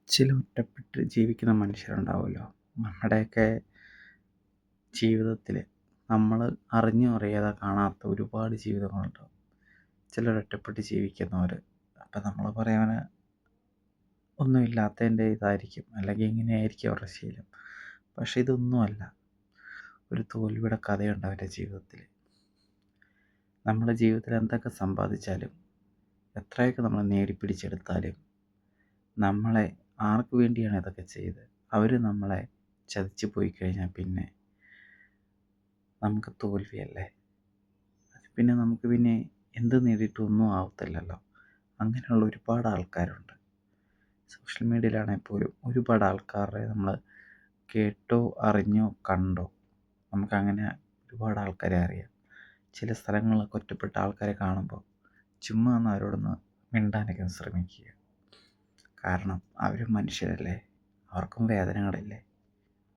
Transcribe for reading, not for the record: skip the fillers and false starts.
ചില ഒറ്റപ്പെട്ട് ജീവിക്കുന്ന മനുഷ്യരുണ്ടാവുമല്ലോ. നമ്മുടെയൊക്കെ ജീവിതത്തിൽ നമ്മൾ അറിഞ്ഞോ അറിയാതെ കാണാത്ത ഒരുപാട് ജീവിതങ്ങളുണ്ടാവും. ചിലർ ഒറ്റപ്പെട്ട് ജീവിക്കുന്നവർ. അപ്പം നമ്മൾ പറയാന് ഒന്നുമില്ലാത്തതിൻ്റെ ഇതായിരിക്കും, അല്ലെങ്കിൽ ഇങ്ങനെയായിരിക്കും അവരുടെ ശീലം. പക്ഷെ ഇതൊന്നുമല്ല. ഒരു തോൽവിയുടെ കഥയുണ്ട് അവരുടെ ജീവിതത്തിൽ. നമ്മുടെ ജീവിതത്തിൽ എന്തൊക്കെ സമ്പാദിച്ചാലും എത്രയൊക്കെ നമ്മൾ നേടിപ്പിടിച്ചെടുത്താലും നമ്മളെ ആർക്ക് വേണ്ടിയാണ് ഇതൊക്കെ ചെയ്ത് അവർ നമ്മളെ ചതിച്ചു പോയി കഴിഞ്ഞാൽ പിന്നെ നമുക്ക് തോൽവിയല്ലേ. പിന്നെ നമുക്ക് പിന്നെ എന്ത് നേടിയിട്ടും ഒന്നും ആവത്തില്ലല്ലോ. അങ്ങനെയുള്ള ഒരുപാട് ആൾക്കാരുണ്ട്. സോഷ്യൽ മീഡിയയിലാണെങ്കിൽ പോലും ഒരുപാട് ആൾക്കാരെ നമ്മൾ കേട്ടോ അറിഞ്ഞോ കണ്ടോ നമുക്കങ്ങനെ ഒരുപാട് ആൾക്കാരെ അറിയാം. ചില സ്ഥലങ്ങളിലൊക്കെ ഒറ്റപ്പെട്ട ആൾക്കാരെ കാണുമ്പോൾ ചുമ്മാ ഒന്ന് അവരോടൊന്ന് മിണ്ടാനൊക്കെ ശ്രമിക്കുക. കാരണം അവർ മനുഷ്യരല്ലേ, അവർക്കും വേദനകളില്ലേ.